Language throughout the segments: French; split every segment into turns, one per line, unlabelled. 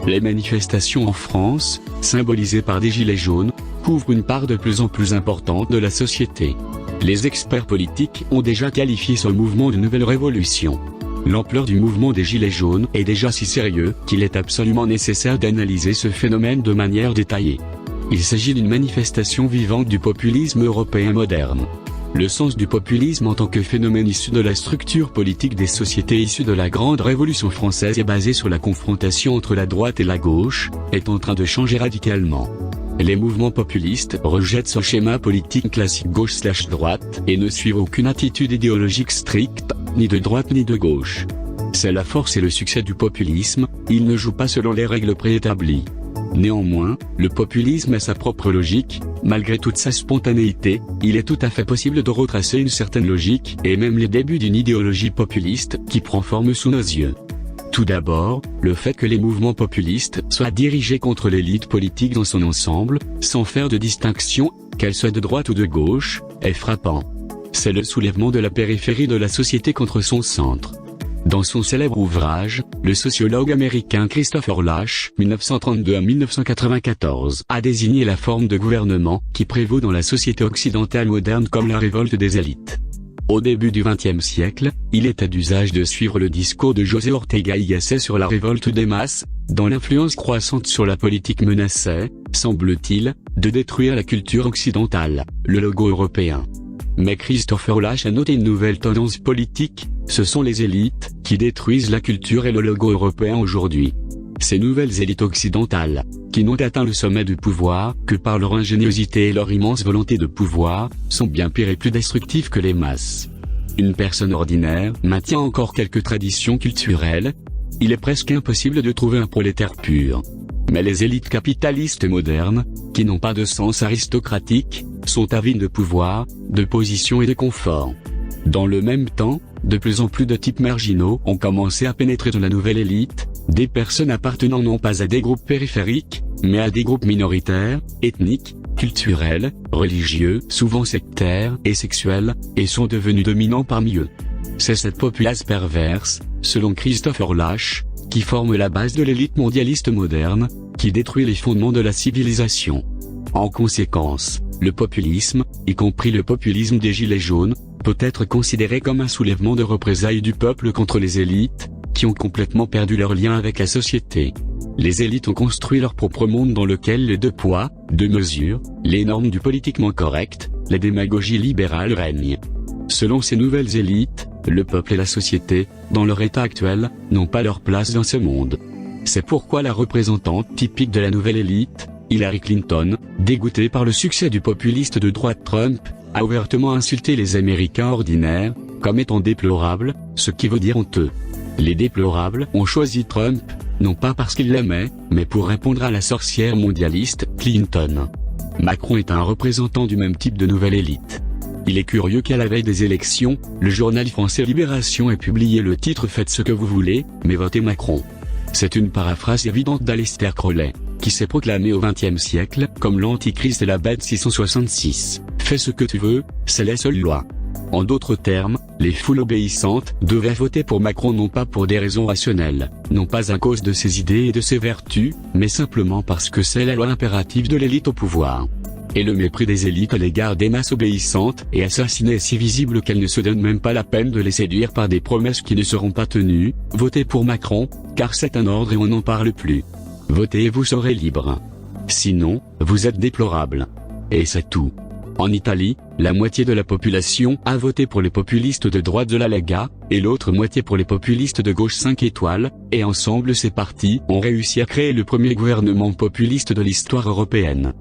Les manifestations en France, symbolisées par des gilets jaunes, couvrent une part de plus en plus importante de la société. Les experts politiques ont déjà qualifié ce mouvement de nouvelle révolution. L'ampleur du mouvement des Gilets jaunes est déjà si sérieux qu'il est absolument nécessaire d'analyser ce phénomène de manière détaillée. Il s'agit d'une manifestation vivante du populisme européen moderne. Le sens du populisme en tant que phénomène issu de la structure politique des sociétés issues de la Grande Révolution française et basé sur la confrontation entre la droite et la gauche, est en train de changer radicalement. Les mouvements populistes rejettent ce schéma politique classique gauche/droite et ne suivent aucune attitude idéologique stricte, ni de droite ni de gauche. C'est la force et le succès du populisme, il ne joue pas selon les règles préétablies. Néanmoins, le populisme a sa propre logique, malgré toute sa spontanéité, il est tout à fait possible de retracer une certaine logique, et même les débuts d'une idéologie populiste, qui prend forme sous nos yeux. Tout d'abord, le fait que les mouvements populistes soient dirigés contre l'élite politique dans son ensemble, sans faire de distinction, qu'elle soit de droite ou de gauche, est frappant. C'est le soulèvement de la périphérie de la société contre son centre. Dans son célèbre ouvrage, le sociologue américain Christopher Lasch, 1932 à 1994, a désigné la forme de gouvernement qui prévaut dans la société occidentale moderne comme la révolte des élites. Au début du XXe siècle, il était d'usage de suivre le discours de José Ortega y Gasset sur la révolte des masses, dont l'influence croissante sur la politique menaçait, semble-t-il, de détruire la culture occidentale, le logo européen. Mais Christopher Lasch a noté une nouvelle tendance politique, ce sont les élites qui détruisent la culture et le logo européen aujourd'hui. Ces nouvelles élites occidentales, qui n'ont atteint le sommet du pouvoir que par leur ingéniosité et leur immense volonté de pouvoir, sont bien pires et plus destructives que les masses. Une personne ordinaire maintient encore quelques traditions culturelles. Il est presque impossible de trouver un prolétaire pur. Mais les élites capitalistes modernes, qui n'ont pas de sens aristocratique, sont avides de pouvoir, de position et de confort. Dans le même temps, de plus en plus de types marginaux ont commencé à pénétrer dans la nouvelle élite, des personnes appartenant non pas à des groupes périphériques, mais à des groupes minoritaires, ethniques, culturels, religieux, souvent sectaires et sexuels, et sont devenus dominants parmi eux. C'est cette populace perverse, selon Christopher Lasch, qui forme la base de l'élite mondialiste moderne, qui détruit les fondements de la civilisation. En conséquence, le populisme, y compris le populisme des Gilets jaunes, peut être considéré comme un soulèvement de représailles du peuple contre les élites, qui ont complètement perdu leur lien avec la société. Les élites ont construit leur propre monde dans lequel les deux poids, deux mesures, les normes du politiquement correct, la démagogie libérale règnent. Selon ces nouvelles élites, le peuple et la société, dans leur état actuel, n'ont pas leur place dans ce monde. C'est pourquoi la représentante typique de la nouvelle élite, Hillary Clinton, dégoûtée par le succès du populiste de droite Trump, a ouvertement insulté les Américains ordinaires, comme étant déplorables, ce qui veut dire honteux. Les déplorables ont choisi Trump, non pas parce qu'ils l'aimaient, mais pour répondre à la sorcière mondialiste, Clinton. Macron est un représentant du même type de nouvelle élite. Il est curieux qu'à la veille des élections, le journal français Libération ait publié le titre « Faites ce que vous voulez, mais votez Macron ». C'est une paraphrase évidente d'Aleister Crowley, qui s'est proclamé au XXe siècle comme l'Antichrist et la bête 666. Fais ce que tu veux, c'est la seule loi. En d'autres termes, les foules obéissantes devraient voter pour Macron non pas pour des raisons rationnelles, non pas à cause de ses idées et de ses vertus, mais simplement parce que c'est la loi impérative de l'élite au pouvoir. Et le mépris des élites à l'égard des masses obéissantes et assassinées est si visible qu'elles ne se donnent même pas la peine de les séduire par des promesses qui ne seront pas tenues. Votez pour Macron, car c'est un ordre et on n'en parle plus. Votez et vous serez libre. Sinon, vous êtes déplorable. Et c'est tout. En Italie, la moitié de la population a voté pour les populistes de droite de la Lega, et l'autre moitié pour les populistes de gauche 5 étoiles, et ensemble ces partis ont réussi à créer le premier gouvernement populiste de l'histoire européenne.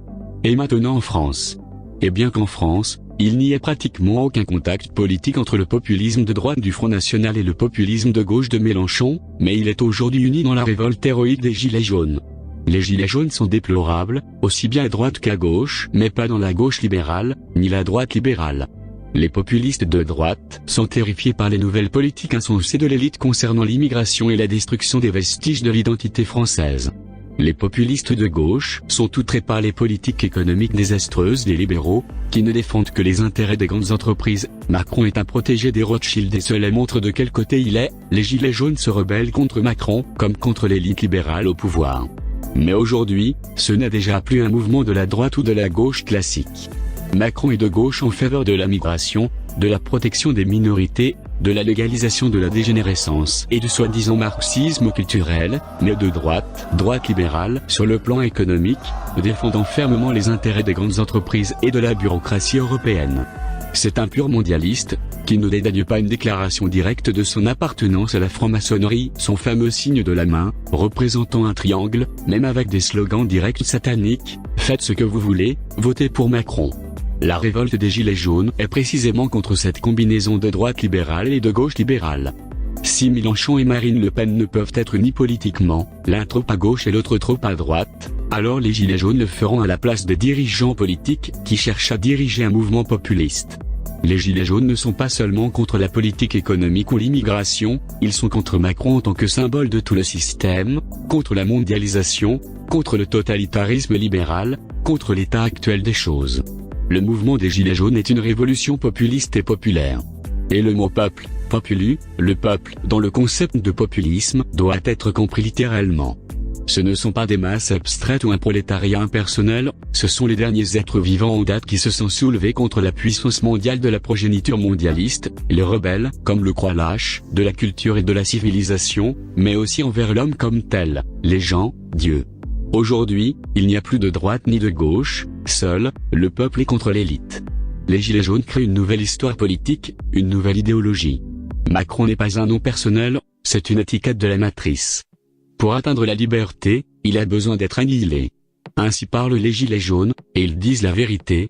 Et maintenant en France. Et bien qu'en France, il n'y ait pratiquement aucun contact politique entre le populisme de droite du Front National et le populisme de gauche de Mélenchon, mais il est aujourd'hui uni dans la révolte héroïque des Gilets jaunes. Les Gilets jaunes sont déplorables, aussi bien à droite qu'à gauche, mais pas dans la gauche libérale, ni la droite libérale. Les populistes de droite sont terrifiés par les nouvelles politiques insensées de l'élite concernant l'immigration et la destruction des vestiges de l'identité française. Les populistes de gauche sont outrés par les politiques économiques désastreuses des libéraux, qui ne défendent que les intérêts des grandes entreprises. Macron est un protégé des Rothschild et cela montre de quel côté il est. Les gilets jaunes se rebellent contre Macron, comme contre l'élite libérale au pouvoir. Mais aujourd'hui, ce n'est déjà plus un mouvement de la droite ou de la gauche classique. Macron est de gauche en faveur de la migration, de la protection des minorités, de la légalisation de la dégénérescence et du soi-disant marxisme culturel, mais de droite libérale sur le plan économique, défendant fermement les intérêts des grandes entreprises et de la bureaucratie européenne. C'est un pur mondialiste, qui ne dédaigne pas une déclaration directe de son appartenance à la franc-maçonnerie, son fameux signe de la main, représentant un triangle, même avec des slogans directs sataniques, « Faites ce que vous voulez, votez pour Macron ». La révolte des Gilets jaunes est précisément contre cette combinaison de droite libérale et de gauche libérale. Si Mélenchon et Marine Le Pen ne peuvent être ni politiquement, l'un trop à gauche et l'autre trop à droite, alors les Gilets jaunes le feront à la place des dirigeants politiques qui cherchent à diriger un mouvement populiste. Les Gilets jaunes ne sont pas seulement contre la politique économique ou l'immigration, ils sont contre Macron en tant que symbole de tout le système, contre la mondialisation, contre le totalitarisme libéral, contre l'état actuel des choses. Le mouvement des Gilets jaunes est une révolution populiste et populaire. Et le mot peuple, populu, le peuple, dans le concept de populisme, doit être compris littéralement. Ce ne sont pas des masses abstraites ou un prolétariat impersonnel, ce sont les derniers êtres vivants en date qui se sont soulevés contre la puissance mondiale de la progéniture mondialiste, les rebelles, comme le croient lâche, de la culture et de la civilisation, mais aussi envers l'homme comme tel, les gens, Dieu. Aujourd'hui, il n'y a plus de droite ni de gauche, seul, le peuple est contre l'élite. Les Gilets jaunes créent une nouvelle histoire politique, une nouvelle idéologie. Macron n'est pas un nom personnel, c'est une étiquette de la matrice. Pour atteindre la liberté, il a besoin d'être annihilé. Ainsi parlent les Gilets jaunes, et ils disent la vérité,